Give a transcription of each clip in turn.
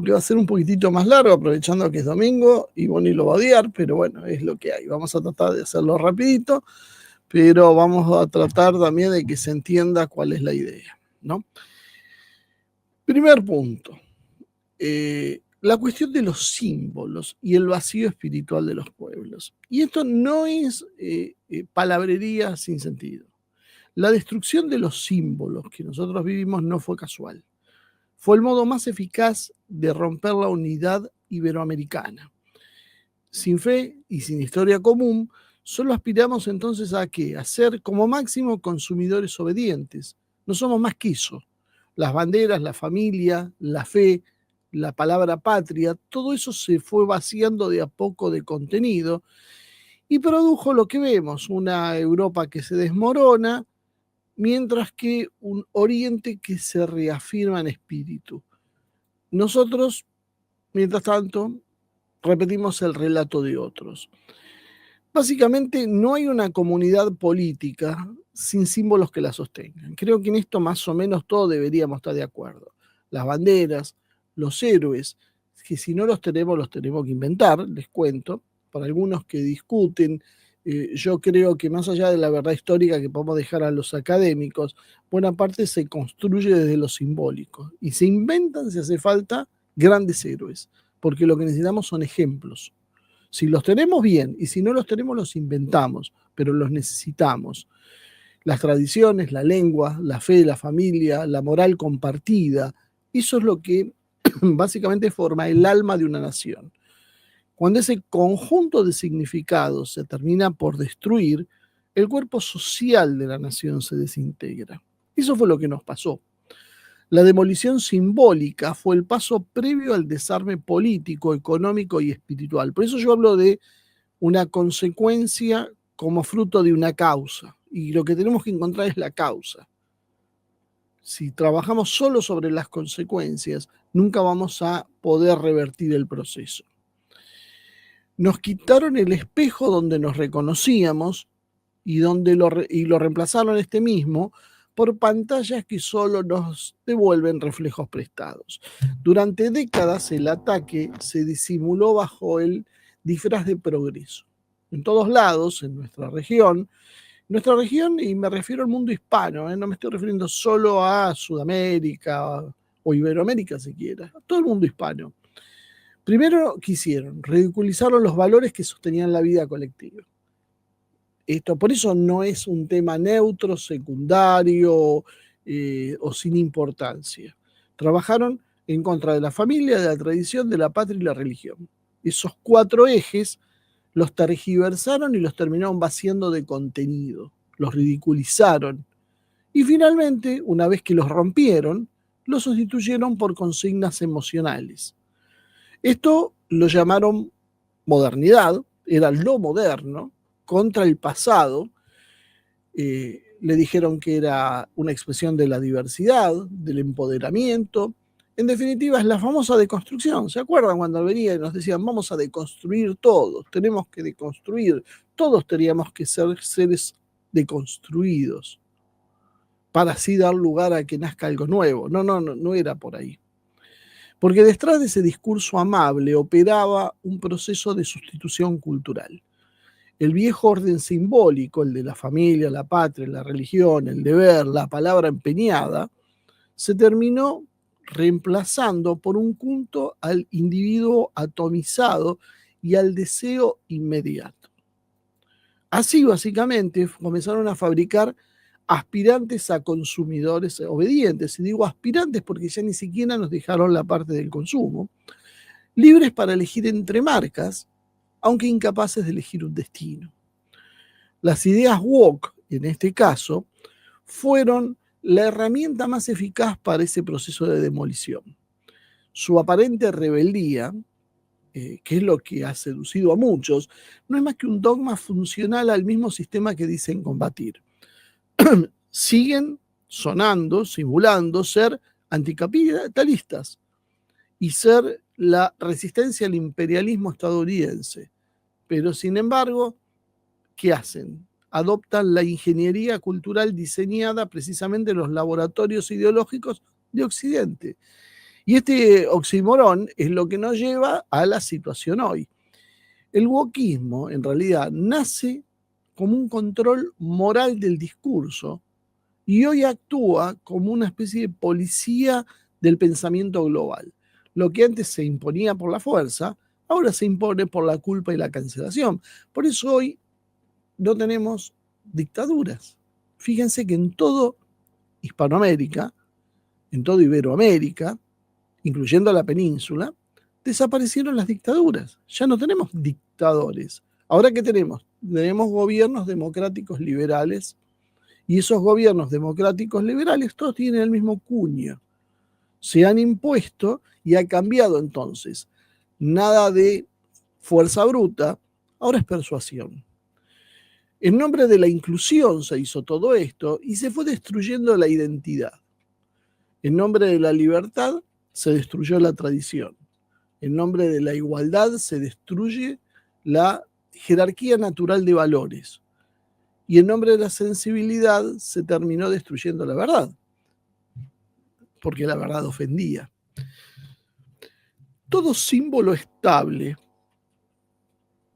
que va a ser un poquitito más largo, aprovechando que es domingo, y Bonnie lo va a odiar, pero bueno, es lo que hay. Vamos a tratar de hacerlo rapidito, pero vamos a tratar también de que se entienda cuál es la idea, ¿no? Primer punto, la cuestión de los símbolos y el vacío espiritual de los pueblos. Y esto no es palabrería sin sentido. La destrucción de los símbolos que nosotros vivimos no fue casual. Fue el modo más eficaz de romper la unidad iberoamericana. Sin fe y sin historia común, solo aspiramos entonces a ¿qué? A ser como máximo consumidores obedientes. No somos más que eso. Las banderas, la familia, la fe, la palabra patria, todo eso se fue vaciando de a poco de contenido y produjo lo que vemos, una Europa que se desmorona, mientras que un Oriente que se reafirma en espíritu. Nosotros, mientras tanto, repetimos el relato de otros. Básicamente, no hay una comunidad política sin símbolos que la sostengan. Creo que en esto más o menos todos deberíamos estar de acuerdo. Las banderas, los héroes, que si no los tenemos que inventar, les cuento. Para algunos que discuten, yo creo que más allá de la verdad histórica que podemos dejar a los académicos, buena parte se construye desde lo simbólico y se inventan, si hace falta, grandes héroes, porque lo que necesitamos son ejemplos. Si los tenemos bien y si no los tenemos los inventamos, pero los necesitamos. Las tradiciones, la lengua, la fe, la familia, la moral compartida, eso es lo que básicamente forma el alma de una nación. Cuando ese conjunto de significados se termina por destruir, el cuerpo social de la nación se desintegra. Eso fue lo que nos pasó. La demolición simbólica fue el paso previo al desarme político, económico y espiritual. Por eso yo hablo de una consecuencia como fruto de una causa. Y lo que tenemos que encontrar es la causa. Si trabajamos solo sobre las consecuencias, nunca vamos a poder revertir el proceso. Nos quitaron el espejo donde nos reconocíamos y lo reemplazaron este mismo por pantallas que solo nos devuelven reflejos prestados. Durante décadas el ataque se disimuló bajo el disfraz de progreso. En todos lados, en nuestra región, y me refiero al mundo hispano, no me estoy refiriendo solo a Sudamérica o Iberoamérica siquiera, a todo el mundo hispano. Primero, ¿qué hicieron? Ridiculizaron los valores que sostenían la vida colectiva. Esto, por eso no es un tema neutro, secundario o sin importancia. Trabajaron en contra de la familia, de la tradición, de la patria y la religión. Esos 4 ejes los tergiversaron y los terminaron vaciando de contenido, los ridiculizaron. Y finalmente, una vez que los rompieron, los sustituyeron por consignas emocionales. Esto lo llamaron modernidad, era lo moderno, contra el pasado. Le dijeron que era una expresión de la diversidad, del empoderamiento. En definitiva, es la famosa deconstrucción. ¿Se acuerdan cuando venían y nos decían, vamos a deconstruir todos, tenemos que deconstruir, todos teníamos que ser seres deconstruidos para así dar lugar a que nazca algo nuevo? No era por ahí. Porque detrás de ese discurso amable operaba un proceso de sustitución cultural. El viejo orden simbólico, el de la familia, la patria, la religión, el deber, la palabra empeñada, se terminó reemplazando por un culto al individuo atomizado y al deseo inmediato. Así, básicamente, comenzaron a fabricar aspirantes a consumidores obedientes. Y digo aspirantes porque ya ni siquiera nos dejaron la parte del consumo, libres para elegir entre marcas, aunque incapaces de elegir un destino. Las ideas woke, en este caso, fueron la herramienta más eficaz para ese proceso de demolición. Su aparente rebeldía, que es lo que ha seducido a muchos, no es más que un dogma funcional al mismo sistema que dicen combatir. Siguen sonando, simulando ser anticapitalistas y ser la resistencia al imperialismo estadounidense. Pero sin embargo, ¿qué hacen? Adoptan la ingeniería cultural diseñada precisamente en los laboratorios ideológicos de Occidente. Y este oxímoron es lo que nos lleva a la situación hoy. El wokismo, en realidad, nace como un control moral del discurso y hoy actúa como una especie de policía del pensamiento global. Lo que antes se imponía por la fuerza, ahora se impone por la culpa y la cancelación. Por eso hoy no tenemos dictaduras. Fíjense que en todo Hispanoamérica, en toda Iberoamérica, incluyendo la península, desaparecieron las dictaduras. Ya no tenemos dictadores. ¿Ahora qué tenemos? Tenemos gobiernos democráticos liberales, y esos gobiernos democráticos liberales todos tienen el mismo cuño. Se han impuesto y ha cambiado entonces. Nada de fuerza bruta, ahora es persuasión. En nombre de la inclusión se hizo todo esto y se fue destruyendo la identidad. En nombre de la libertad se destruyó la tradición. En nombre de la igualdad se destruye la jerarquía natural de valores. Y en nombre de la sensibilidad se terminó destruyendo la verdad, porque la verdad ofendía. Todo símbolo estable,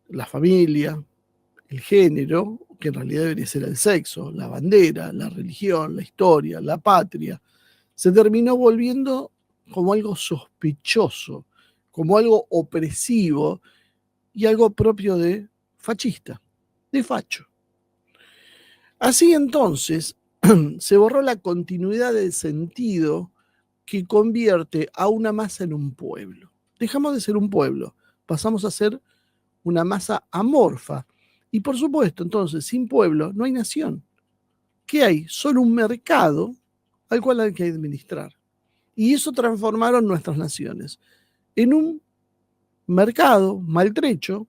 la familia, el género, que en realidad debería ser el sexo, la bandera, la religión, la historia, la patria, se terminó volviendo como algo sospechoso, como algo opresivo y algo propio de fascista, de facho. Así entonces se borró la continuidad del sentido que convierte a una masa en un pueblo. Dejamos de ser un pueblo, pasamos a ser una masa amorfa. Y por supuesto, entonces, sin pueblo no hay nación. ¿Qué hay? Solo un mercado al cual hay que administrar. Y eso transformaron nuestras naciones en un mercado maltrecho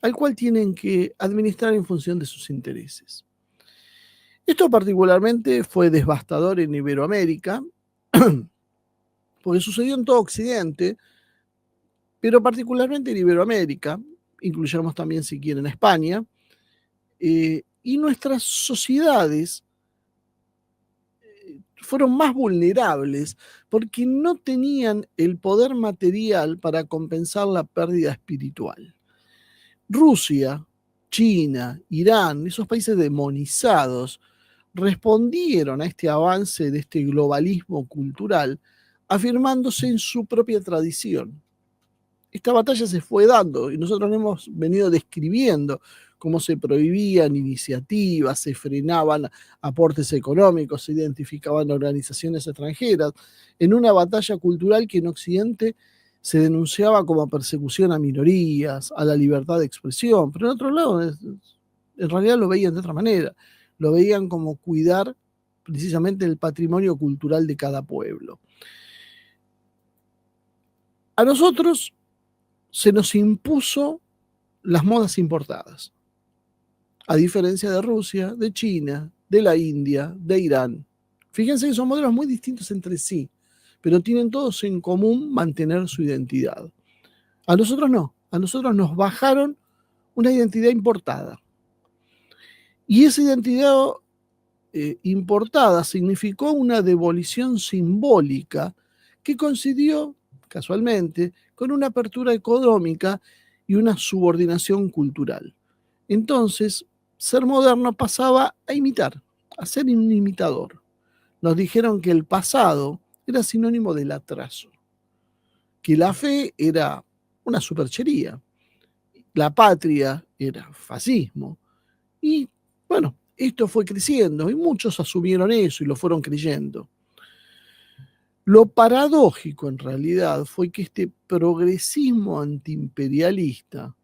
al cual tienen que administrar en función de sus intereses. Esto particularmente fue devastador en Iberoamérica, porque sucedió en todo Occidente, pero particularmente en Iberoamérica, incluyamos también si quieren España, y nuestras sociedades fueron más vulnerables porque no tenían el poder material para compensar la pérdida espiritual. Rusia, China, Irán, esos países demonizados, respondieron a este avance de este globalismo cultural afirmándose en su propia tradición. Esta batalla se fue dando y nosotros hemos venido describiendo cómo se prohibían iniciativas, se frenaban aportes económicos, se identificaban organizaciones extranjeras, en una batalla cultural que en Occidente se denunciaba como persecución a minorías, a la libertad de expresión, pero en otro lado, en realidad lo veían de otra manera, lo veían como cuidar precisamente el patrimonio cultural de cada pueblo. A nosotros se nos impuso las modas importadas, a diferencia de Rusia, de China, de la India, de Irán. Fíjense que son modelos muy distintos entre sí, pero tienen todos en común mantener su identidad. A nosotros no, a nosotros nos bajaron una identidad importada. Y esa identidad importada significó una devolución simbólica que coincidió, casualmente, con una apertura económica y una subordinación cultural. Entonces, ser moderno pasaba a imitar, a ser un imitador. Nos dijeron que el pasado era sinónimo del atraso, que la fe era una superchería, la patria era fascismo. Y bueno, esto fue creciendo y muchos asumieron eso y lo fueron creyendo. Lo paradójico en realidad fue que este progresismo antiimperialista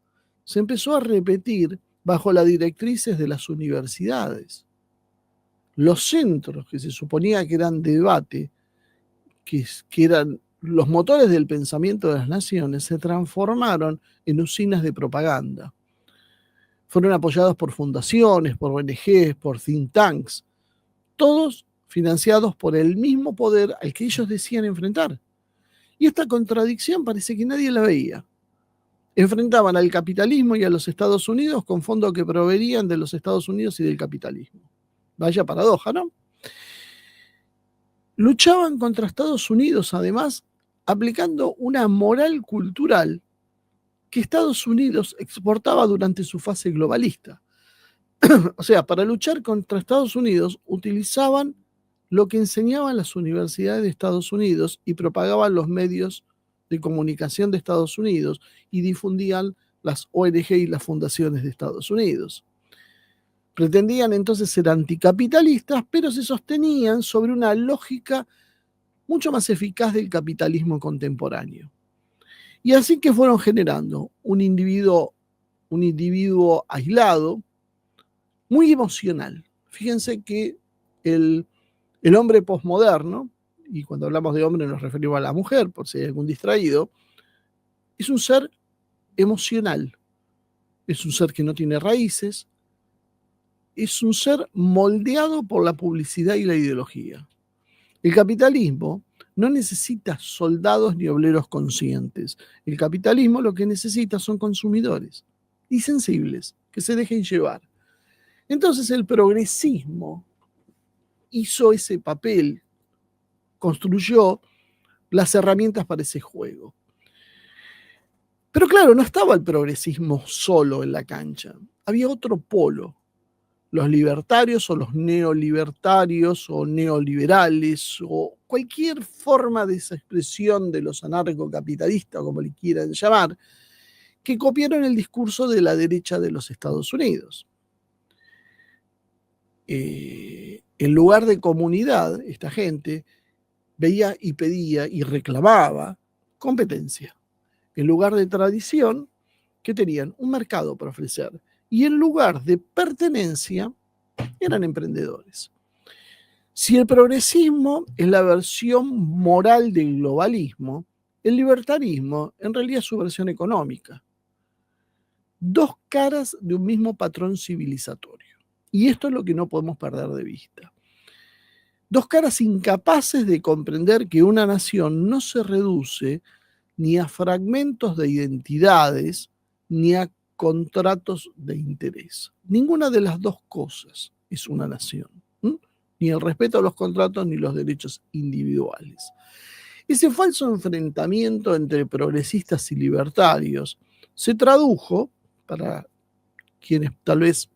se empezó a repetir bajo las directrices de las universidades. Los centros que se suponía que eran debate, que eran los motores del pensamiento de las naciones, se transformaron en usinas de propaganda. Fueron apoyados por fundaciones, por ONGs, por think tanks, todos financiados por el mismo poder al que ellos decían enfrentar. Y esta contradicción parece que nadie la veía. Enfrentaban al capitalismo y a los Estados Unidos con fondos que provenían de los Estados Unidos y del capitalismo. Vaya paradoja, ¿no? luchaban contra Estados Unidos, además, aplicando una moral cultural que Estados Unidos exportaba durante su fase globalista. O sea, para luchar contra Estados Unidos utilizaban lo que enseñaban las universidades de Estados Unidos y propagaban los medios de comunicación de Estados Unidos y difundían las ONG y las fundaciones de Estados Unidos. Pretendían entonces ser anticapitalistas, pero se sostenían sobre una lógica mucho más eficaz del capitalismo contemporáneo. Y así que fueron generando un individuo aislado, muy emocional. Fíjense que el hombre posmoderno, y cuando hablamos de hombre nos referimos a la mujer, por si hay algún distraído, es un ser emocional, es un ser que no tiene raíces, es un ser moldeado por la publicidad y la ideología. El capitalismo no necesita soldados ni obreros conscientes. El capitalismo lo que necesita son consumidores y sensibles, que se dejen llevar. Entonces el progresismo hizo ese papel, construyó las herramientas para ese juego. Pero claro, no estaba el progresismo solo en la cancha. Había otro polo, los libertarios o los neolibertarios o neoliberales o cualquier forma de esa expresión de los anarcocapitalistas, como le quieran llamar, que copiaron el discurso de la derecha de los Estados Unidos. En lugar de comunidad, esta gente veía y pedía y reclamaba competencia. En lugar de tradición, que tenían un mercado para ofrecer. Y en lugar de pertenencia, eran emprendedores. Si el progresismo es la versión moral del globalismo, el libertarismo en realidad es su versión económica. Dos caras de un mismo patrón civilizatorio. Y esto es lo que no podemos perder de vista. Dos caras incapaces de comprender que una nación no se reduce ni a fragmentos de identidades, ni a contratos de interés. Ninguna de las dos cosas es una nación. Ni el respeto a los contratos ni los derechos individuales. Ese falso enfrentamiento entre progresistas y libertarios se tradujo, para quienes tal vez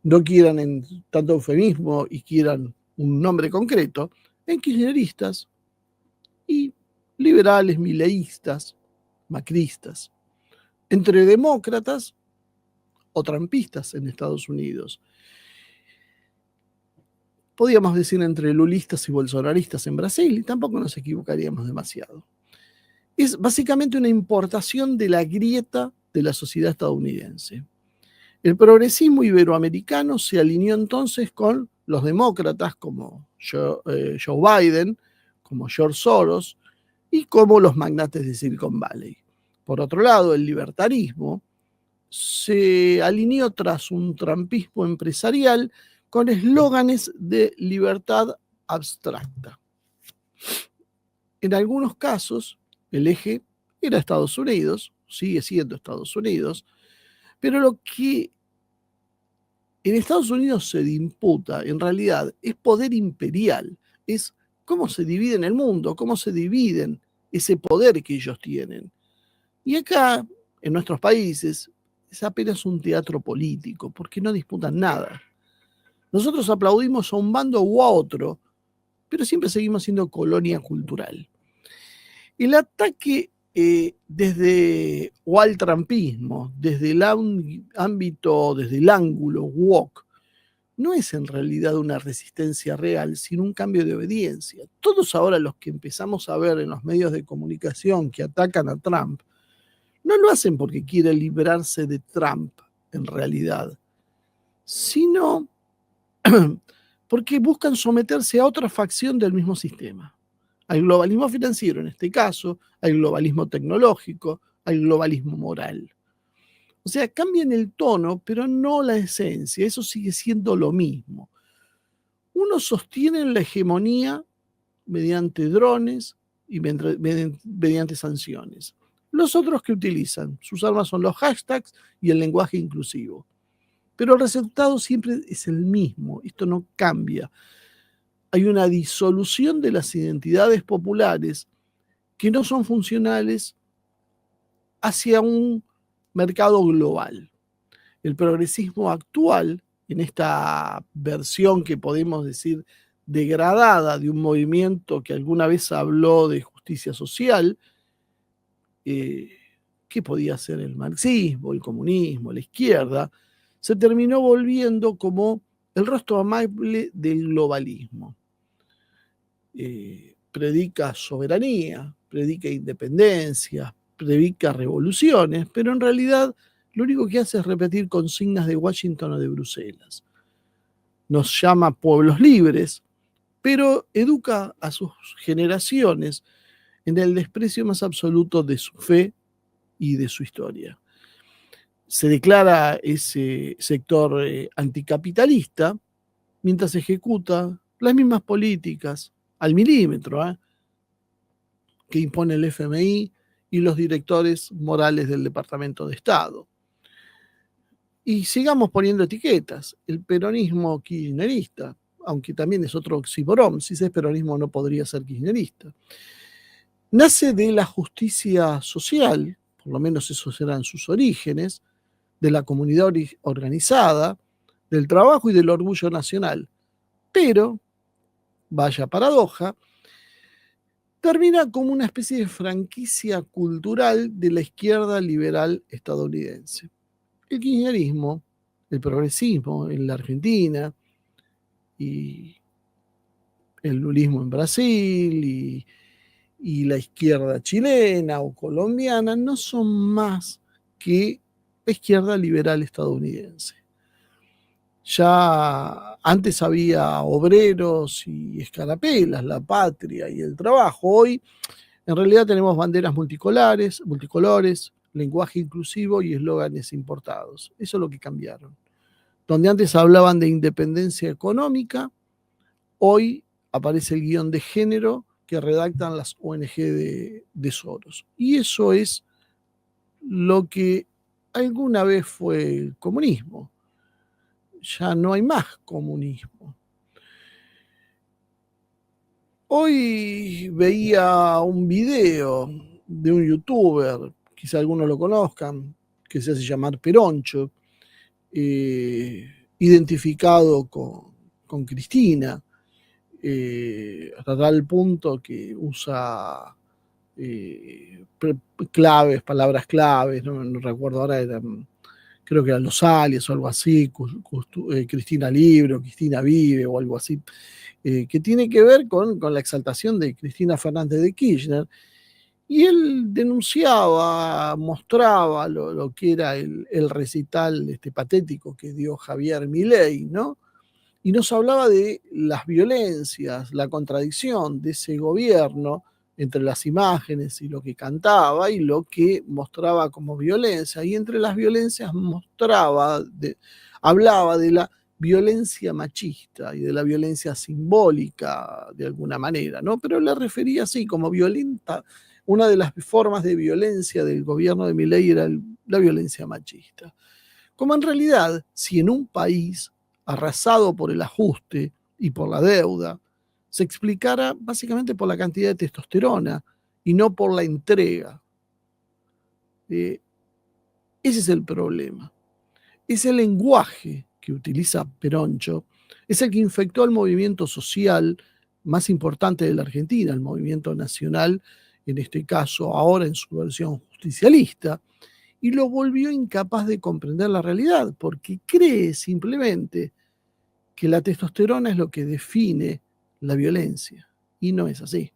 no quieran en tanto eufemismo y quieran un nombre concreto, en kirchneristas y liberales, mileístas, macristas, entre demócratas o trampistas en Estados Unidos. Podríamos decir entre lulistas y bolsonaristas en Brasil, y tampoco nos equivocaríamos demasiado. Es básicamente una importación de la grieta de la sociedad estadounidense. El progresismo iberoamericano se alineó entonces con los demócratas como Joe Biden, como George Soros y como los magnates de Silicon Valley. Por otro lado, el libertarismo se alineó tras un trumpismo empresarial con eslóganes de libertad abstracta. En algunos casos, el eje era Estados Unidos, sigue siendo Estados Unidos, pero lo que en Estados Unidos se imputa, en realidad, es poder imperial, es cómo se divide en el mundo, cómo se dividen ese poder que ellos tienen. Y acá, en nuestros países, es apenas un teatro político, porque no disputan nada. Nosotros aplaudimos a un bando u a otro, pero siempre seguimos siendo colonia cultural. El ataque desde o al trampismo, desde el ámbito, desde el ángulo woke, no es en realidad una resistencia real, sino un cambio de obediencia. Todos ahora los que empezamos a ver en los medios de comunicación que atacan a Trump, no lo hacen porque quieren librarse de Trump, en realidad, sino porque buscan someterse a otra facción del mismo sistema. Al globalismo financiero en este caso, al globalismo tecnológico, al globalismo moral. O sea, cambian el tono, pero no la esencia, eso sigue siendo lo mismo. Unos sostienen la hegemonía mediante drones y mediante sanciones. Los otros que utilizan, sus armas son los hashtags y el lenguaje inclusivo. Pero el resultado siempre es el mismo, esto no cambia. hay una disolución de las identidades populares que no son funcionales hacia un mercado global. El progresismo actual, en esta versión que podemos decir degradada de un movimiento que alguna vez habló de justicia social, que podía ser el marxismo, el comunismo, la izquierda, se terminó volviendo como el rostro amable del globalismo. Predica soberanía, predica independencia, predica revoluciones, pero en realidad lo único que hace es repetir consignas de Washington o de Bruselas. Nos llama pueblos libres, pero educa a sus generaciones en el desprecio más absoluto de su fe y de su historia. Se declara ese sector anticapitalista mientras ejecuta las mismas políticas al milímetro que impone el FMI y los directores morales del Departamento de Estado. Y sigamos poniendo etiquetas. El peronismo kirchnerista, aunque también es otro oxímoron, si es peronismo no podría ser kirchnerista, nace de la justicia social, por lo menos esos eran sus orígenes, de la comunidad organizada, del trabajo y del orgullo nacional. Pero, vaya paradoja, termina como una especie de franquicia cultural de la izquierda liberal estadounidense. El kirchnerismo, el progresismo en la Argentina y el lulismo en Brasil y la izquierda chilena o colombiana no son más que la izquierda liberal estadounidense. Ya antes había obreros y escarapelas, la patria y el trabajo. Hoy en realidad tenemos banderas multicolores, lenguaje inclusivo y eslóganes importados. Eso es lo que cambiaron. Donde antes hablaban de independencia económica, hoy aparece el guión de género que redactan las ONG de Soros. Y eso es lo que alguna vez fue el comunismo. Ya no hay más comunismo. Hoy veía un video de un youtuber, quizá algunos lo conozcan, que se hace llamar Peroncho, identificado con Cristina, hasta tal punto que usa claves, palabras claves, no recuerdo ahora, creo que eran los alias o algo así, Cristina Libre o Cristina Vive o algo así, que tiene que ver con la exaltación de Cristina Fernández de Kirchner. Y él denunciaba, mostraba lo que era el recital patético que dio Javier Milei, ¿no? Y nos hablaba de las violencias, la contradicción de ese gobierno entre las imágenes y lo que cantaba y lo que mostraba como violencia. Y entre las violencias hablaba de la violencia machista y de la violencia simbólica de alguna manera, ¿no? Pero le refería así como violenta. Una de las formas de violencia del gobierno de Milei era la violencia machista. Como en realidad, si en un país arrasado por el ajuste y por la deuda, se explicara básicamente por la cantidad de testosterona y no por la entrega. Ese es el problema. Ese lenguaje que utiliza Peroncho es el que infectó al movimiento social más importante de la Argentina, el movimiento nacional, en este caso ahora en su versión justicialista, y lo volvió incapaz de comprender la realidad, porque cree simplemente que la testosterona es lo que define la violencia, y no es así.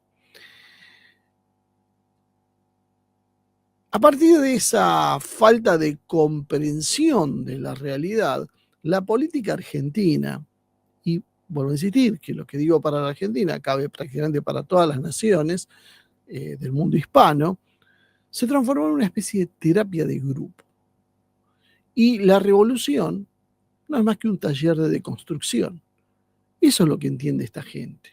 A partir de esa falta de comprensión de la realidad, la política argentina, y vuelvo a insistir que lo que digo para la Argentina cabe prácticamente para todas las naciones del mundo hispano, se transformó en una especie de terapia de grupo. Y la revolución no es más que un taller de deconstrucción. Eso es lo que entiende esta gente.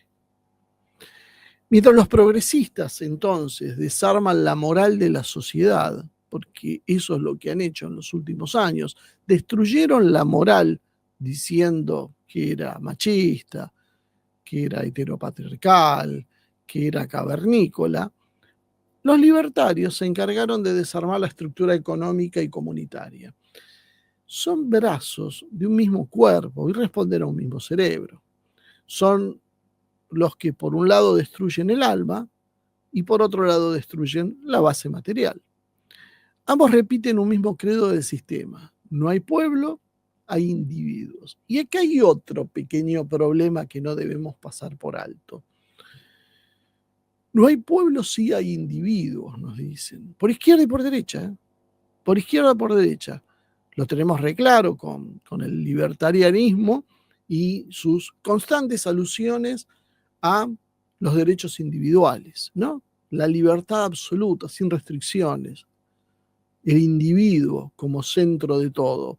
Mientras los progresistas entonces desarman la moral de la sociedad, porque eso es lo que han hecho en los últimos años, destruyeron la moral diciendo que era machista, que era heteropatriarcal, que era cavernícola, los libertarios se encargaron de desarmar la estructura económica y comunitaria. Son brazos de un mismo cuerpo y responden a un mismo cerebro. Son los que por un lado destruyen el alma y por otro lado destruyen la base material. Ambos repiten un mismo credo del sistema. No hay pueblo, hay individuos. Y aquí hay otro pequeño problema que no debemos pasar por alto. No hay pueblo, sí hay individuos, nos dicen. Por izquierda y por derecha. Por izquierda y por derecha. Lo tenemos re claro con el libertarianismo y sus constantes alusiones a los derechos individuales, ¿no? La libertad absoluta, sin restricciones. El individuo como centro de todo.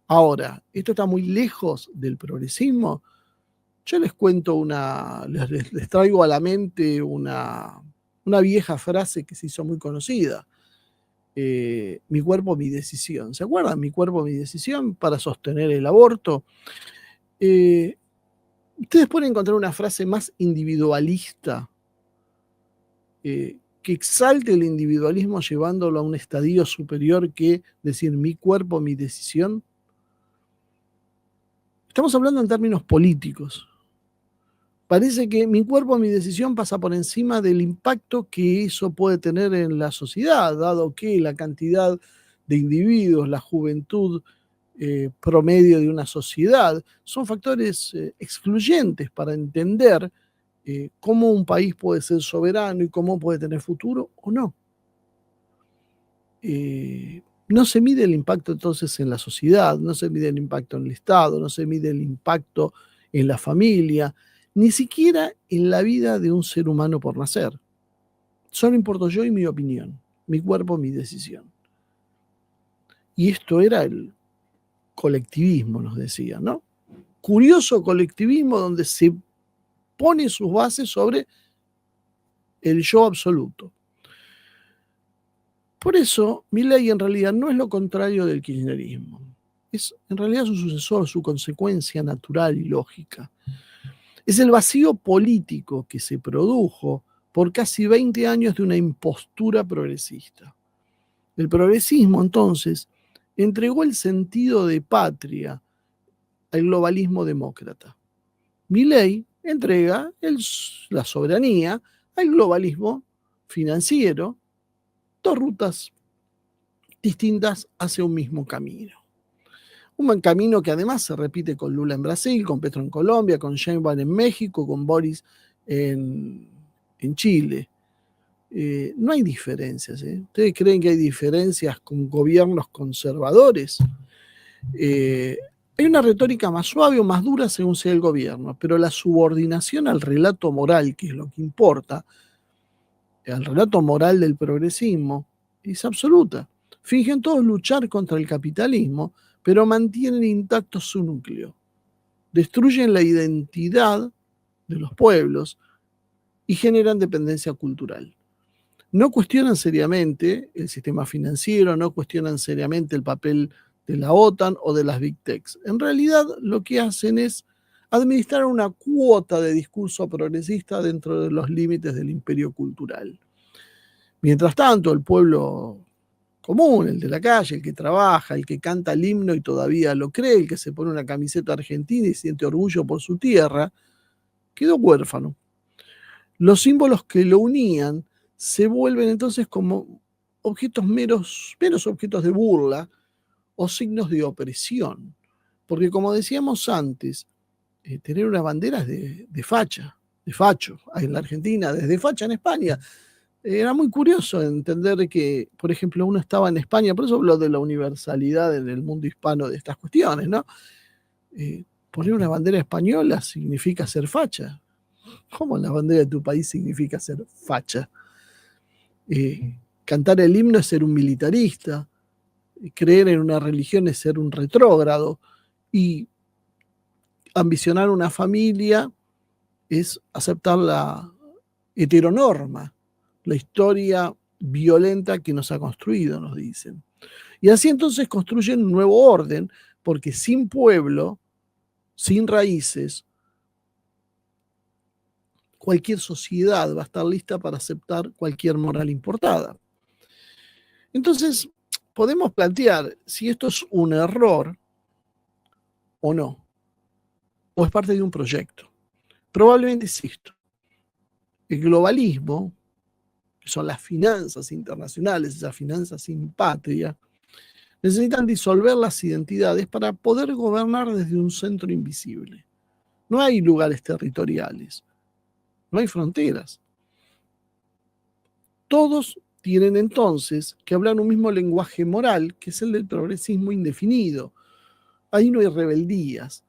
Ahora, ¿esto está muy lejos del progresismo? Yo les cuento les traigo a la mente una vieja frase que se hizo muy conocida. Mi cuerpo, mi decisión. ¿Se acuerdan? Mi cuerpo, mi decisión para sostener el aborto. Ustedes pueden encontrar una frase más individualista que exalte el individualismo llevándolo a un estadio superior que decir mi cuerpo, mi decisión. Estamos hablando en términos políticos. Parece que mi cuerpo, mi decisión pasa por encima del impacto que eso puede tener en la sociedad, dado que la cantidad de individuos, la juventud promedio de una sociedad, son factores excluyentes para entender cómo un país puede ser soberano y cómo puede tener futuro o no. No se mide el impacto entonces en la sociedad, no se mide el impacto en el Estado, no se mide el impacto en la familia, ni siquiera en la vida de un ser humano por nacer. Solo importo yo y mi opinión, mi cuerpo, mi decisión. Y esto era el colectivismo, nos decía, ¿no? Curioso colectivismo donde se pone sus bases sobre el yo absoluto. Por eso, Milei en realidad no es lo contrario del kirchnerismo. Es en realidad su sucesor, su consecuencia natural y lógica. Es el vacío político que se produjo por casi 20 años de una impostura progresista. El progresismo, entonces, entregó el sentido de patria al globalismo demócrata. Milei entrega la soberanía al globalismo financiero, dos rutas distintas hacia un mismo camino. Un buen camino que además se repite con Lula en Brasil, con Petro en Colombia, con Sheinbaum en México, con Boris en Chile. No hay diferencias. ¿Ustedes creen que hay diferencias con gobiernos conservadores? Hay una retórica más suave o más dura según sea el gobierno, pero la subordinación al relato moral, que es lo que importa, al relato moral del progresismo, es absoluta. Fingen todos luchar contra el capitalismo, pero mantienen intacto su núcleo. Destruyen la identidad de los pueblos y generan dependencia cultural. No cuestionan seriamente el sistema financiero, no cuestionan seriamente el papel de la OTAN o de las Big Techs. En realidad lo que hacen es administrar una cuota de discurso progresista dentro de los límites del imperio cultural. Mientras tanto, el pueblo común, el de la calle, el que trabaja, el que canta el himno y todavía lo cree, el que se pone una camiseta argentina y siente orgullo por su tierra, quedó huérfano. Los símbolos que lo unían se vuelven entonces como objetos meros objetos de burla o signos de opresión. Porque como decíamos antes, tener una bandera es de facha, de facho, en la Argentina, desde facha en España. Era muy curioso entender que, por ejemplo, uno estaba en España, por eso hablo de la universalidad en el mundo hispano de estas cuestiones, ¿no? Poner una bandera española significa ser facha. ¿Cómo la bandera de tu país significa ser facha? Cantar el himno es ser un militarista, creer en una religión es ser un retrógrado, y ambicionar una familia es aceptar la heteronorma, la historia violenta que nos ha construido, nos dicen. Y así entonces construyen un nuevo orden, porque sin pueblo, sin raíces, cualquier sociedad va a estar lista para aceptar cualquier moral importada. Entonces, podemos plantear si esto es un error o no, o es parte de un proyecto. Probablemente es esto. El globalismo, que son las finanzas internacionales, esas finanzas sin patria, necesitan disolver las identidades para poder gobernar desde un centro invisible. No hay lugares territoriales, no hay fronteras. Todos tienen entonces que hablar un mismo lenguaje moral, que es el del progresismo indefinido. Ahí no hay rebeldías.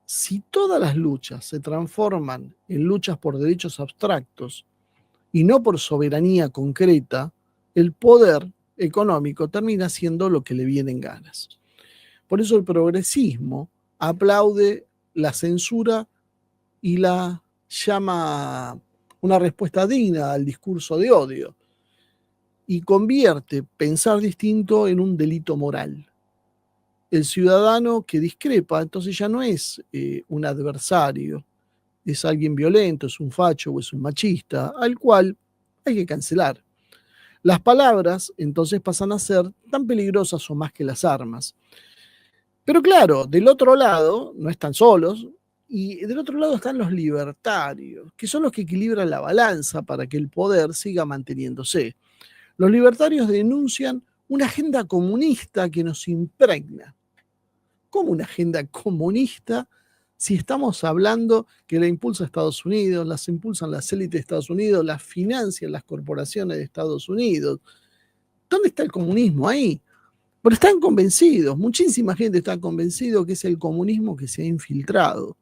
Si todas las luchas se transforman en luchas por derechos abstractos y no por soberanía concreta, el poder económico termina siendo lo que le viene en ganas. Por eso el progresismo aplaude la censura y la llama una respuesta digna al discurso de odio y convierte pensar distinto en un delito moral. El ciudadano que discrepa entonces ya no es un adversario, es alguien violento, es un facho o es un machista, al cual hay que cancelar. Las palabras entonces pasan a ser tan peligrosas o más que las armas. Pero claro, del otro lado no están solos, y del otro lado están los libertarios, que son los que equilibran la balanza para que el poder siga manteniéndose. Los libertarios denuncian una agenda comunista que nos impregna. ¿Cómo una agenda comunista si estamos hablando que la impulsa Estados Unidos, las impulsan las élites de Estados Unidos, las financian las corporaciones de Estados Unidos? ¿Dónde está el comunismo ahí? Pero están convencidos, muchísima gente está convencido que es el comunismo que se ha infiltrado.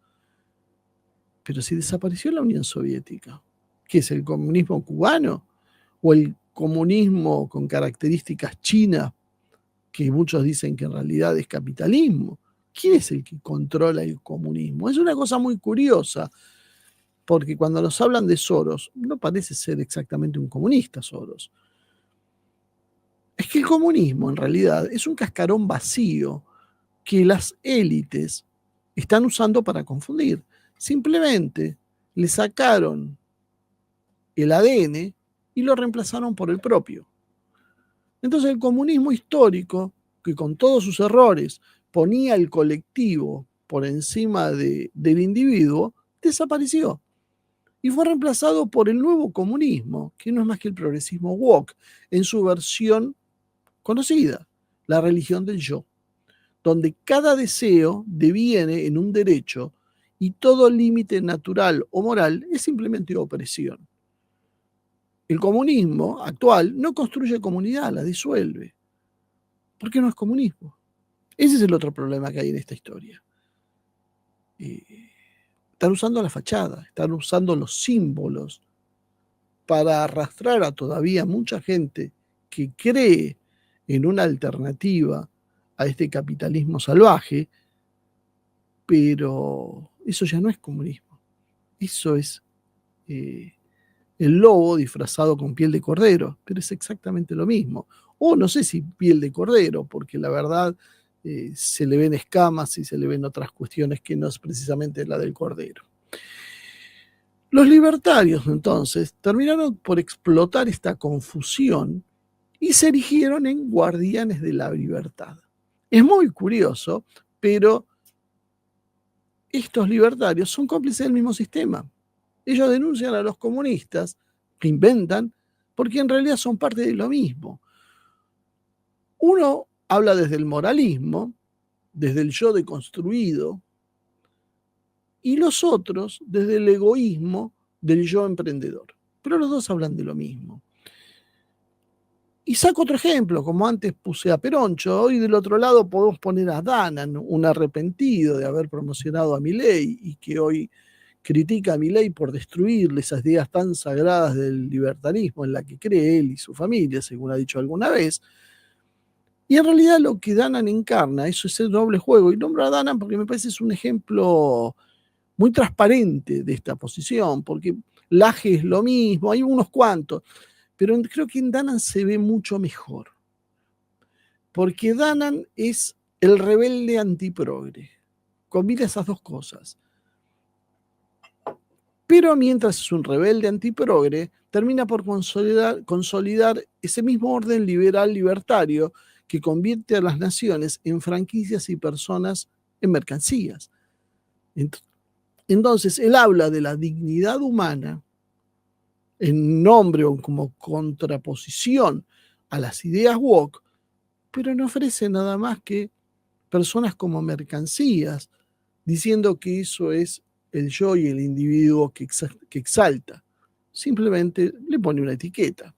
Pero si desapareció la Unión Soviética, ¿qué es el comunismo cubano? ¿O el comunismo con características chinas, que muchos dicen que en realidad es capitalismo? ¿Quién es el que controla el comunismo? Es una cosa muy curiosa, porque cuando nos hablan de Soros, no parece ser exactamente un comunista Soros. Es que el comunismo en realidad es un cascarón vacío que las élites están usando para confundir. Simplemente le sacaron el ADN y lo reemplazaron por el propio. Entonces el comunismo histórico, que con todos sus errores ponía el colectivo por encima del individuo, desapareció y fue reemplazado por el nuevo comunismo, que no es más que el progresismo woke, en su versión conocida, la religión del yo, donde cada deseo deviene en un derecho y todo límite natural o moral es simplemente opresión. El comunismo actual no construye comunidad, la disuelve. ¿Por qué no es comunismo? Ese es el otro problema que hay en esta historia. Están usando la fachada, están usando los símbolos para arrastrar a todavía mucha gente que cree en una alternativa a este capitalismo salvaje, pero eso ya no es comunismo. Eso es el lobo disfrazado con piel de cordero, pero es exactamente lo mismo. O no sé si piel de cordero, porque la verdad se le ven escamas y se le ven otras cuestiones que no es precisamente la del cordero. Los libertarios, entonces, terminaron por explotar esta confusión y se erigieron en guardianes de la libertad. Es muy curioso, pero estos libertarios son cómplices del mismo sistema. Ellos denuncian a los comunistas, que inventan, porque en realidad son parte de lo mismo. Uno habla desde el moralismo, desde el yo deconstruido, y los otros desde el egoísmo del yo emprendedor. Pero los dos hablan de lo mismo. Y saco otro ejemplo, como antes puse a Peroncho, hoy del otro lado podemos poner a Danan, un arrepentido de haber promocionado a Milei y que hoy critica a Milei por destruirle esas ideas tan sagradas del libertarismo en la que cree él y su familia, según ha dicho alguna vez. Y en realidad lo que Danan encarna, eso es el doble juego. Y nombro a Danan porque me parece es un ejemplo muy transparente de esta posición, porque Laje es lo mismo, hay unos cuantos, pero creo que en Danan se ve mucho mejor, porque Danan es el rebelde antiprogre, combina esas dos cosas. Pero mientras es un rebelde antiprogre, termina por consolidar ese mismo orden liberal libertario que convierte a las naciones en franquicias y personas en mercancías. Entonces, él habla de la dignidad humana en nombre o como contraposición a las ideas woke, pero no ofrece nada más que personas como mercancías, diciendo que eso es el yo y el individuo que exalta. Simplemente le pone una etiqueta.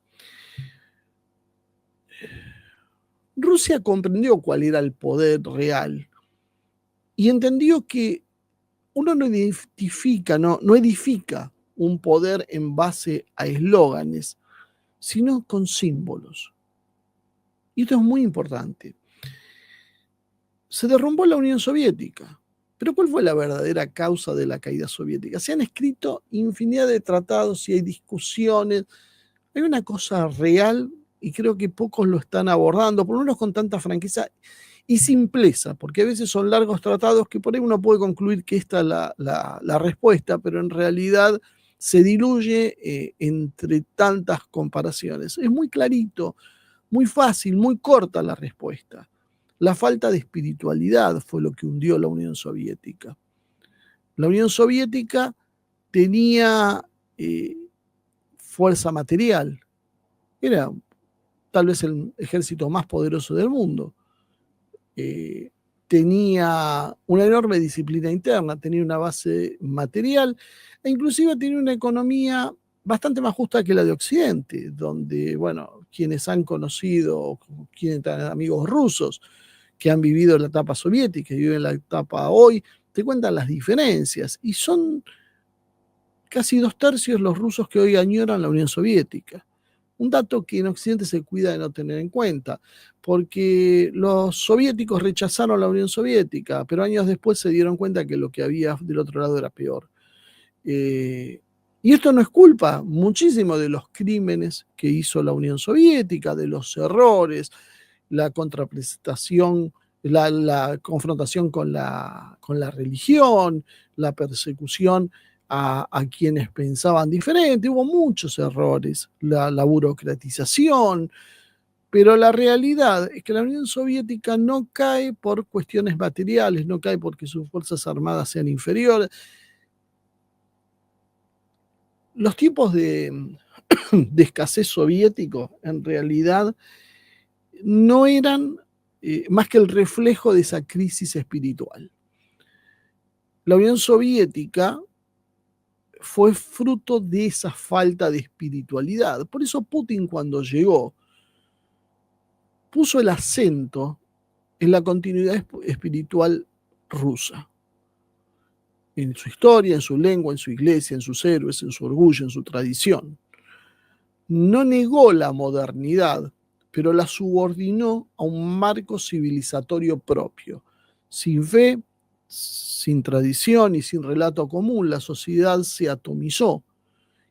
Rusia comprendió cuál era el poder real y entendió que uno no identifica, no edifica un poder en base a eslóganes, sino con símbolos. Y esto es muy importante. Se derrumbó la Unión Soviética. Pero ¿cuál fue la verdadera causa de la caída soviética? Se han escrito infinidad de tratados y hay discusiones. Hay una cosa real y creo que pocos lo están abordando, por lo menos con tanta franqueza y simpleza, porque a veces son largos tratados que por ahí uno puede concluir que esta es la respuesta, pero en realidad se diluye entre tantas comparaciones. Es muy clarito, muy fácil, muy corta la respuesta. La falta de espiritualidad fue lo que hundió la Unión Soviética. La Unión Soviética tenía fuerza material, era tal vez el ejército más poderoso del mundo. Tenía una enorme disciplina interna, tenía una base material e inclusive tenía una economía bastante más justa que la de Occidente, donde, bueno, quienes han conocido, quienes tienen amigos rusos que han vivido la etapa soviética y viven la etapa hoy, te cuentan las diferencias y son casi 2/3 los rusos que hoy añoran la Unión Soviética. Un dato que en Occidente se cuida de no tener en cuenta, porque los soviéticos rechazaron la Unión Soviética, pero años después se dieron cuenta que lo que había del otro lado era peor. Y esto no es culpa muchísimo de los crímenes que hizo la Unión Soviética, de los errores, la contraprestación, la confrontación con la religión, la persecución a quienes pensaban diferente, hubo muchos errores, la burocratización, pero la realidad es que la Unión Soviética no cae por cuestiones materiales, no cae porque sus fuerzas armadas sean inferiores. Los tiempos de escasez soviético en realidad no eran más que el reflejo de esa crisis espiritual. La Unión Soviética fue fruto de esa falta de espiritualidad. Por eso Putin, cuando llegó, puso el acento en la continuidad espiritual rusa, en su historia, en su lengua, en su iglesia, en sus héroes, en su orgullo, en su tradición. No negó la modernidad, pero la subordinó a un marco civilizatorio propio. Sin fe, sin tradición y sin relato común, la sociedad se atomizó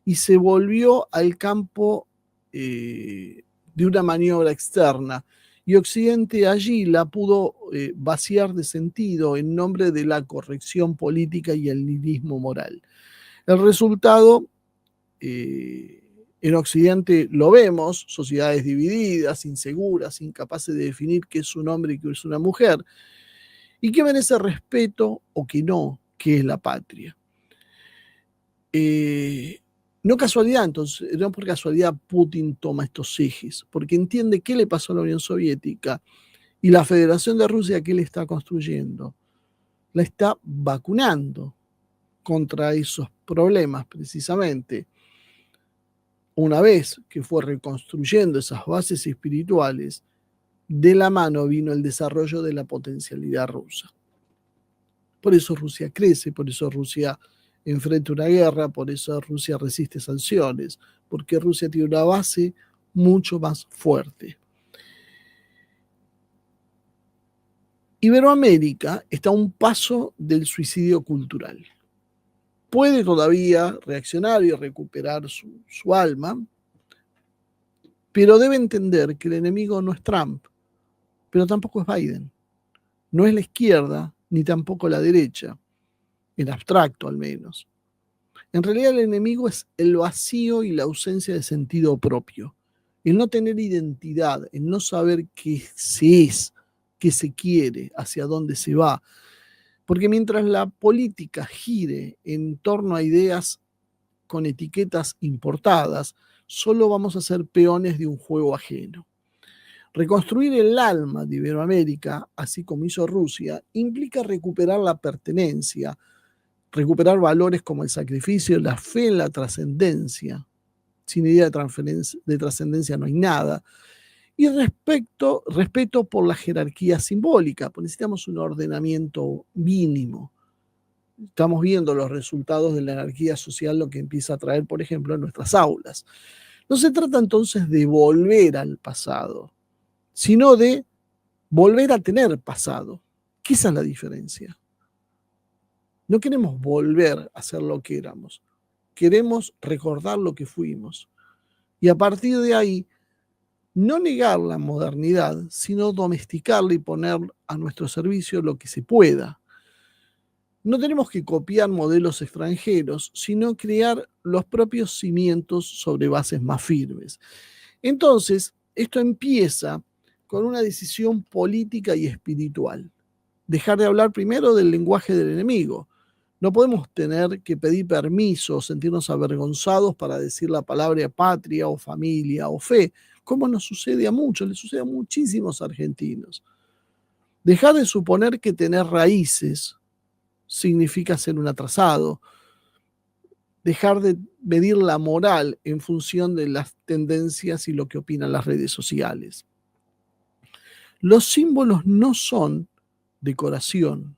y se volvió al campo de una maniobra externa. Y Occidente allí la pudo vaciar de sentido en nombre de la corrección política y el nihilismo moral. El resultado, en Occidente lo vemos, sociedades divididas, inseguras, incapaces de definir qué es un hombre y qué es una mujer, y qué merece respeto o que no, qué es la patria. No casualidad, entonces, no por casualidad Putin toma estos ejes, porque entiende qué le pasó a la Unión Soviética y la Federación de Rusia que él está construyendo, la está vacunando contra esos problemas precisamente. Una vez que fue reconstruyendo esas bases espirituales, de la mano vino el desarrollo de la potencialidad rusa. Por eso Rusia crece, por eso Rusia enfrenta una guerra, por eso Rusia resiste sanciones, porque Rusia tiene una base mucho más fuerte. Iberoamérica está a un paso del suicidio cultural. Puede todavía reaccionar y recuperar su alma, pero debe entender que el enemigo no es Trump, pero tampoco es Biden. No es la izquierda, ni tampoco la derecha, en abstracto al menos. En realidad el enemigo es el vacío y la ausencia de sentido propio, el no tener identidad, el no saber qué se es, qué se quiere, hacia dónde se va. Porque mientras la política gire en torno a ideas con etiquetas importadas, solo vamos a ser peones de un juego ajeno. Reconstruir el alma de Iberoamérica, así como hizo Rusia, implica recuperar la pertenencia, recuperar valores como el sacrificio, la fe en la trascendencia. Sin idea de trascendencia no hay nada. Y respeto por la jerarquía simbólica, porque necesitamos un ordenamiento mínimo. Estamos viendo los resultados de la anarquía social, lo que empieza a traer, por ejemplo, en nuestras aulas. No se trata entonces de volver al pasado, sino de volver a tener pasado. ¿Qué es la diferencia? No queremos volver a ser lo que éramos, queremos recordar lo que fuimos. Y a partir de ahí, no negar la modernidad, sino domesticarla y poner a nuestro servicio lo que se pueda. No tenemos que copiar modelos extranjeros, sino crear los propios cimientos sobre bases más firmes. Entonces, esto empieza con una decisión política y espiritual. Dejar de hablar primero del lenguaje del enemigo. No podemos tener que pedir permiso o sentirnos avergonzados para decir la palabra patria o familia o fe, como nos sucede a muchos, le sucede a muchísimos argentinos. Dejar de suponer que tener raíces significa ser un atrasado. Dejar de medir la moral en función de las tendencias y lo que opinan las redes sociales. Los símbolos no son decoración.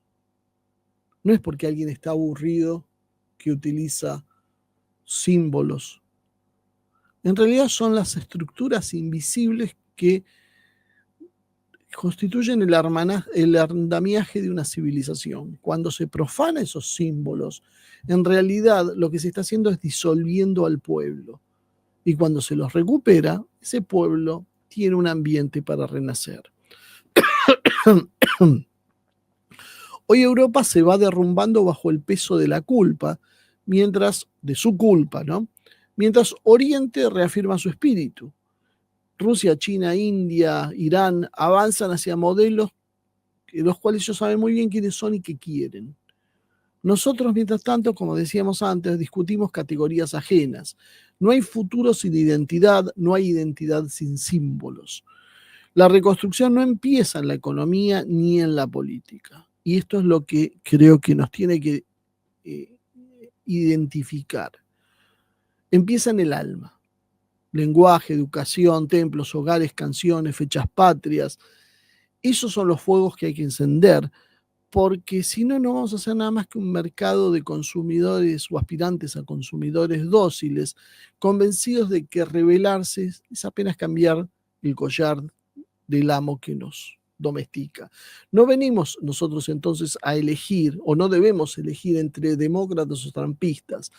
No es porque alguien está aburrido que utiliza símbolos. En realidad son las estructuras invisibles que constituyen el andamiaje de una civilización. Cuando se profana esos símbolos, en realidad lo que se está haciendo es disolviendo al pueblo. Y cuando se los recupera, ese pueblo tiene un ambiente para renacer. Hoy Europa se va derrumbando bajo el peso de la culpa, de su culpa, ¿no? Mientras Oriente reafirma su espíritu. Rusia, China, India, Irán avanzan hacia modelos en los cuales ellos saben muy bien quiénes son y qué quieren. Nosotros, mientras tanto, como decíamos antes, discutimos categorías ajenas. No hay futuro sin identidad, no hay identidad sin símbolos. La reconstrucción no empieza en la economía ni en la política. Y esto es lo que creo que nos tiene que identificar. Empieza en el alma. Lenguaje, educación, templos, hogares, canciones, fechas patrias. Esos son los fuegos que hay que encender, porque si no, no vamos a hacer nada más que un mercado de consumidores o aspirantes a consumidores dóciles, convencidos de que rebelarse es apenas cambiar el collar del amo que nos domestica. No venimos nosotros entonces a elegir, o no debemos elegir entre demócratas o trampistas.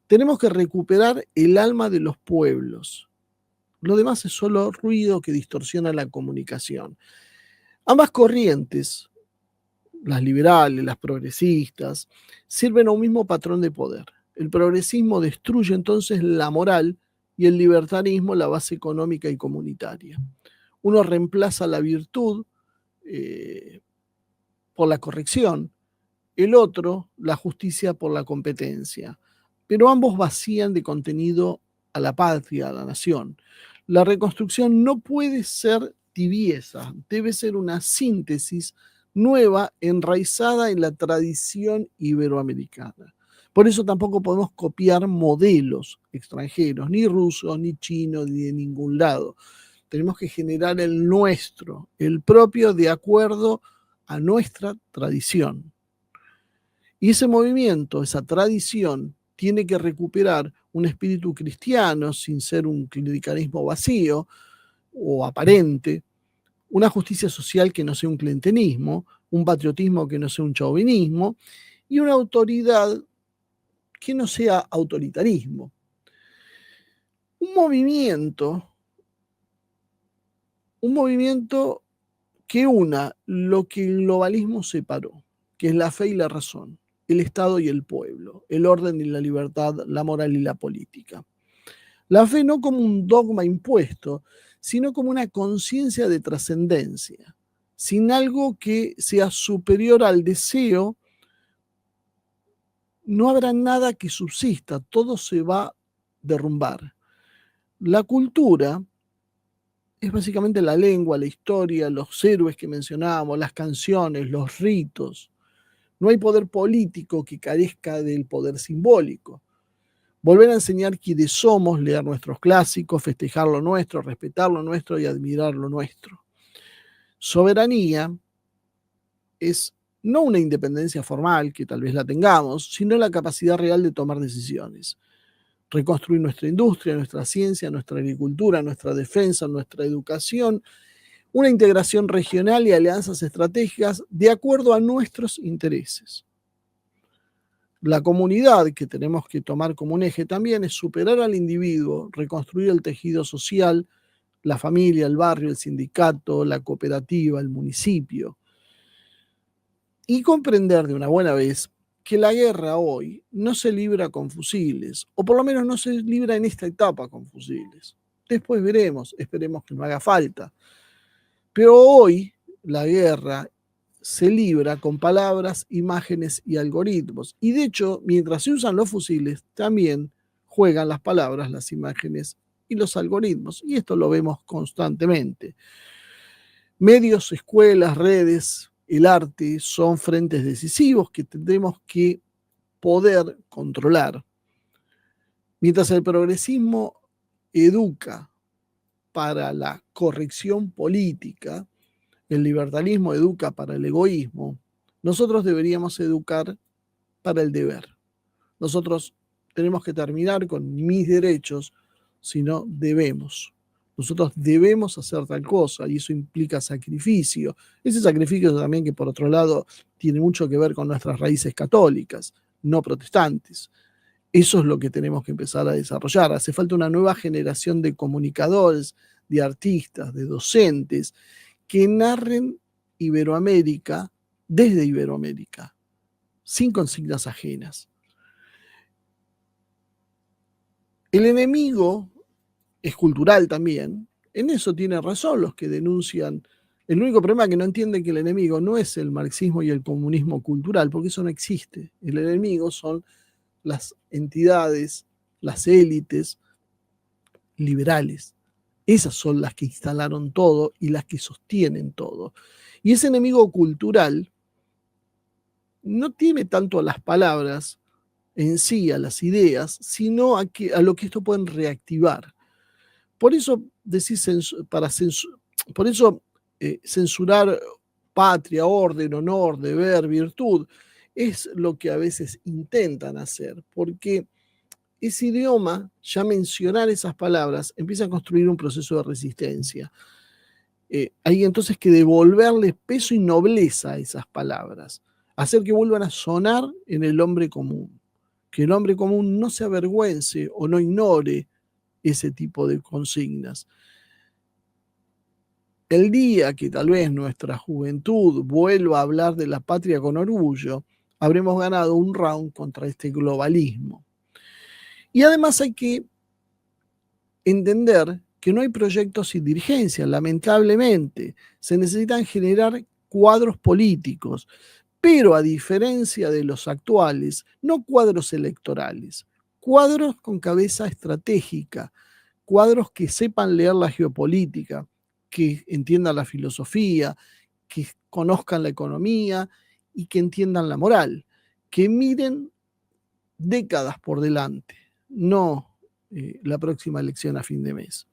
Tenemos que recuperar el alma de los pueblos. Lo demás es solo ruido que distorsiona la comunicación. Ambas corrientes, las liberales, las progresistas, sirven a un mismo patrón de poder. El progresismo destruye entonces la moral y el libertarismo la base económica y comunitaria. Uno reemplaza la virtud por la corrección, el otro la justicia por la competencia. Pero ambos vacían de contenido a la patria, a la nación. La reconstrucción no puede ser tibieza, debe ser una síntesis nueva, enraizada en la tradición iberoamericana. Por eso tampoco podemos copiar modelos extranjeros, ni rusos, ni chinos, ni de ningún lado. Tenemos que generar el nuestro, el propio, de acuerdo a nuestra tradición. Y ese movimiento, esa tradición, tiene que recuperar un espíritu cristiano sin ser un clericalismo vacío o aparente, una justicia social que no sea un clientelismo, un patriotismo que no sea un chauvinismo y una autoridad que no sea autoritarismo. Un movimiento que una lo que el globalismo separó, que es la fe y la razón. el Estado y el pueblo, el orden y la libertad, la moral y la política. La fe no como un dogma impuesto, sino como una conciencia de trascendencia, sin algo que sea superior al deseo. No habrá nada que subsista, todo se va a derrumbar. La cultura es básicamente la lengua, la historia, los héroes que mencionábamos, las canciones, los ritos. No hay poder político que carezca del poder simbólico. Volver a enseñar quiénes somos, leer nuestros clásicos, festejar lo nuestro, respetar lo nuestro y admirar lo nuestro. Soberanía es no una independencia formal, que tal vez la tengamos, sino la capacidad real de tomar decisiones. Reconstruir nuestra industria, nuestra ciencia, nuestra agricultura, nuestra defensa, nuestra educación, una integración regional y alianzas estratégicas de acuerdo a nuestros intereses. La comunidad que tenemos que tomar como un eje también es superar al individuo, reconstruir el tejido social, la familia, el barrio, el sindicato, la cooperativa, el municipio. Y comprender de una buena vez que la guerra hoy no se libra con fusiles, o por lo menos no se libra en esta etapa con fusiles. Después veremos, esperemos que no haga falta. Pero hoy la guerra se libra con palabras, imágenes y algoritmos. Y de hecho, mientras se usan los fusiles, también juegan las palabras, las imágenes y los algoritmos. Y esto lo vemos constantemente. Medios, escuelas, redes, el arte son frentes decisivos que tendremos que poder controlar. Mientras el progresismo educa para la corrección política, el libertarismo educa para el egoísmo, nosotros deberíamos educar para el deber. Nosotros tenemos que terminar con mis derechos, sino debemos. Nosotros debemos hacer tal cosa y eso implica sacrificio. Ese sacrificio también que por otro lado tiene mucho que ver con nuestras raíces católicas, no protestantes. Eso es lo que tenemos que empezar a desarrollar. Hace falta una nueva generación de comunicadores, de artistas, de docentes que narren Iberoamérica desde Iberoamérica, sin consignas ajenas. El enemigo es cultural también. En eso tienen razón los que denuncian. El único problema es que no entienden que el enemigo no es el marxismo y el comunismo cultural, porque eso no existe. El enemigo son las entidades, las élites liberales. Esas son las que instalaron todo y las que sostienen todo. Y ese enemigo cultural no tiene tanto a las palabras en sí, a las ideas, sino a lo que esto pueden reactivar. Por eso censurar patria, orden, honor, deber, virtud, es lo que a veces intentan hacer, porque ese idioma, ya mencionar esas palabras, empieza a construir un proceso de resistencia. Hay entonces que devolverle peso y nobleza a esas palabras, hacer que vuelvan a sonar en el hombre común, que el hombre común no se avergüence o no ignore ese tipo de consignas. El día que tal vez nuestra juventud vuelva a hablar de la patria con orgullo, habremos ganado un round contra este globalismo. Y además hay que entender que no hay proyectos sin dirigencia, lamentablemente. Se necesitan generar cuadros políticos, pero a diferencia de los actuales, no cuadros electorales, cuadros con cabeza estratégica, cuadros que sepan leer la geopolítica, que entiendan la filosofía, que conozcan la economía y que entiendan la moral, que miren décadas por delante, no la próxima elección a fin de mes.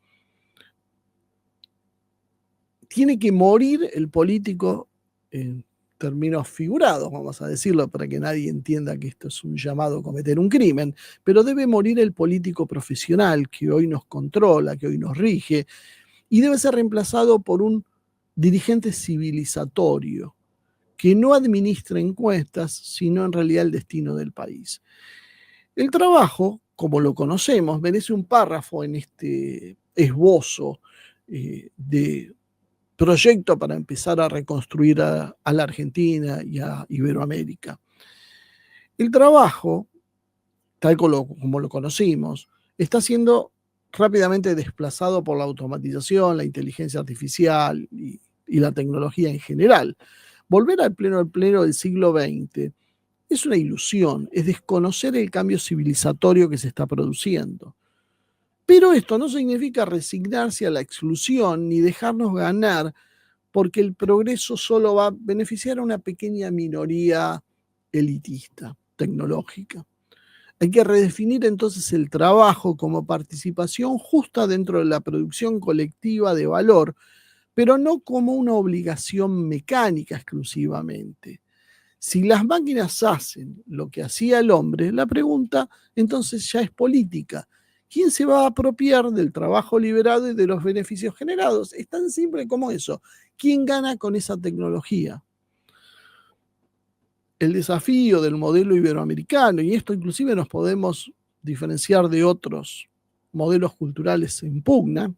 Tiene que morir el político en términos figurados, vamos a decirlo, para que nadie entienda que esto es un llamado a cometer un crimen, pero debe morir el político profesional que hoy nos controla, que hoy nos rige, y debe ser reemplazado por un dirigente civilizatorio que no administra encuestas, sino en realidad el destino del país. El trabajo, como lo conocemos, merece un párrafo en este esbozo de proyecto para empezar a reconstruir a la Argentina y a Iberoamérica. El trabajo, tal como lo conocimos, está siendo rápidamente desplazado por la automatización, la inteligencia artificial y la tecnología en general. Volver al pleno del siglo XX es una ilusión, es desconocer el cambio civilizatorio que se está produciendo. Pero esto no significa resignarse a la exclusión ni dejarnos ganar porque el progreso solo va a beneficiar a una pequeña minoría elitista, tecnológica. Hay que redefinir entonces el trabajo como participación justa dentro de la producción colectiva de valor, pero no como una obligación mecánica exclusivamente. Si las máquinas hacen lo que hacía el hombre, la pregunta entonces ya es política. ¿Quién se va a apropiar del trabajo liberado y de los beneficios generados? Es tan simple como eso. ¿Quién gana con esa tecnología? El desafío del modelo iberoamericano, y esto inclusive nos podemos diferenciar de otros modelos culturales en pugna,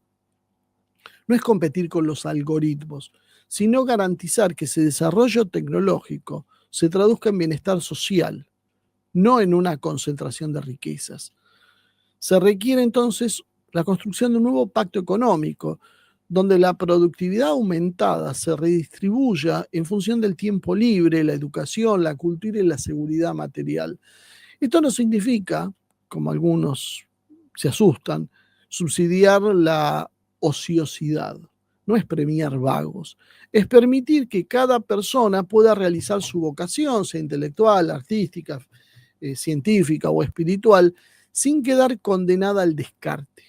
no es competir con los algoritmos, sino garantizar que ese desarrollo tecnológico se traduzca en bienestar social, no en una concentración de riquezas. Se requiere entonces la construcción de un nuevo pacto económico, donde la productividad aumentada se redistribuya en función del tiempo libre, la educación, la cultura y la seguridad material. Esto no significa, como algunos se asustan, subsidiar la ociosidad. No es premiar vagos, es permitir que cada persona pueda realizar su vocación, sea intelectual, artística, científica o espiritual, sin quedar condenada al descarte.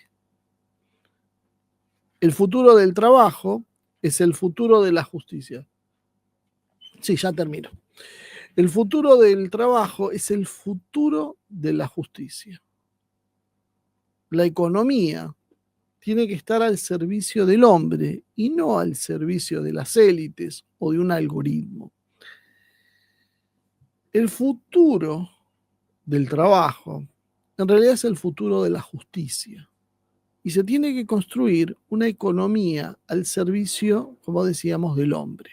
El futuro del trabajo es el futuro de la justicia. Sí, ya termino. El futuro del trabajo es el futuro de la justicia. La economía tiene que estar al servicio del hombre y no al servicio de las élites o de un algoritmo. El futuro del trabajo en realidad es el futuro de la justicia. Y se tiene que construir una economía al servicio, como decíamos, del hombre.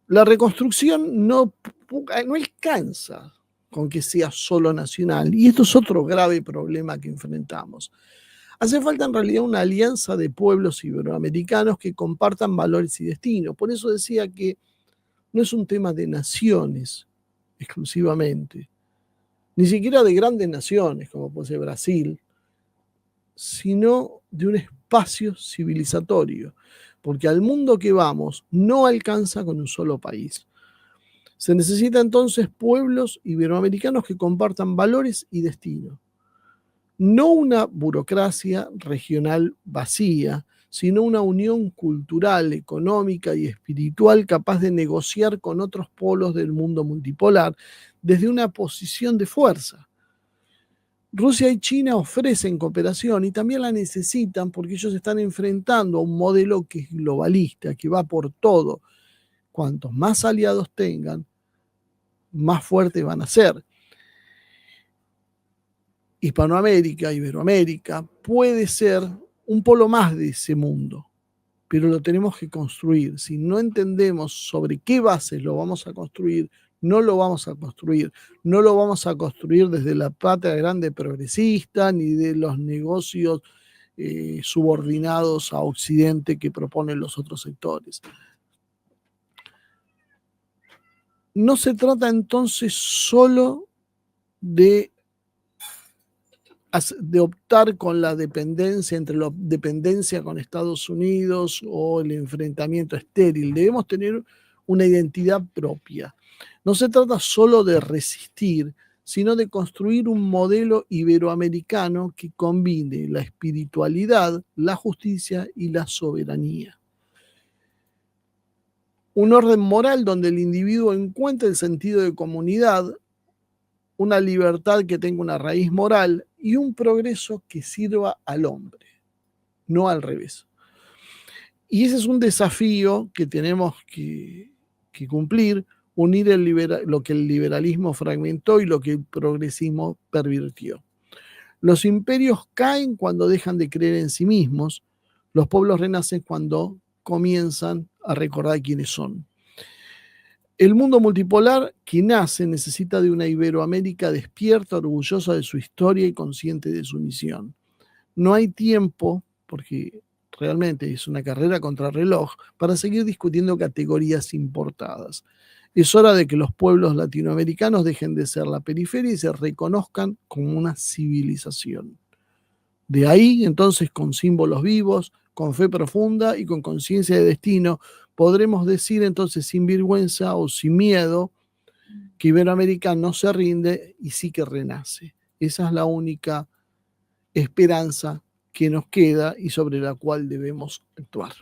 La reconstrucción no alcanza con que sea solo nacional, y esto es otro grave problema que enfrentamos. Hace falta en realidad una alianza de pueblos iberoamericanos que compartan valores y destinos. Por eso decía que no es un tema de naciones exclusivamente, ni siquiera de grandes naciones como puede ser Brasil, sino de un espacio civilizatorio, porque al mundo que vamos no alcanza con un solo país. Se necesita entonces pueblos iberoamericanos que compartan valores y destinos. No una burocracia regional vacía, sino una unión cultural, económica y espiritual capaz de negociar con otros polos del mundo multipolar desde una posición de fuerza. Rusia y China ofrecen cooperación y también la necesitan porque ellos están enfrentando a un modelo que es globalista, que va por todo. Cuantos más aliados tengan, más fuertes van a ser. Hispanoamérica, Iberoamérica, puede ser un polo más de ese mundo, pero lo tenemos que construir. Si no entendemos sobre qué bases lo vamos a construir, no lo vamos a construir. No lo vamos a construir desde la patria grande progresista, ni de los negocios subordinados a Occidente que proponen los otros sectores. No se trata entonces solo de optar con la dependencia, entre la dependencia con Estados Unidos o el enfrentamiento estéril. Debemos tener una identidad propia. No se trata solo de resistir, sino de construir un modelo iberoamericano que combine la espiritualidad, la justicia y la soberanía. Un orden moral donde el individuo encuentre el sentido de comunidad, una libertad que tenga una raíz moral y un progreso que sirva al hombre, no al revés. Y ese es un desafío que tenemos que cumplir, unir lo que el liberalismo fragmentó y lo que el progresismo pervirtió. Los imperios caen cuando dejan de creer en sí mismos, los pueblos renacen cuando comienzan a recordar quiénes son. El mundo multipolar que nace necesita de una Iberoamérica despierta, orgullosa de su historia y consciente de su misión. No hay tiempo, porque realmente es una carrera contra reloj, para seguir discutiendo categorías importadas. Es hora de que los pueblos latinoamericanos dejen de ser la periferia y se reconozcan como una civilización. De ahí, entonces, con símbolos vivos, con fe profunda y con conciencia de destino, podremos decir entonces sin vergüenza o sin miedo que Iberoamérica no se rinde y sí que renace. Esa es la única esperanza que nos queda y sobre la cual debemos actuar.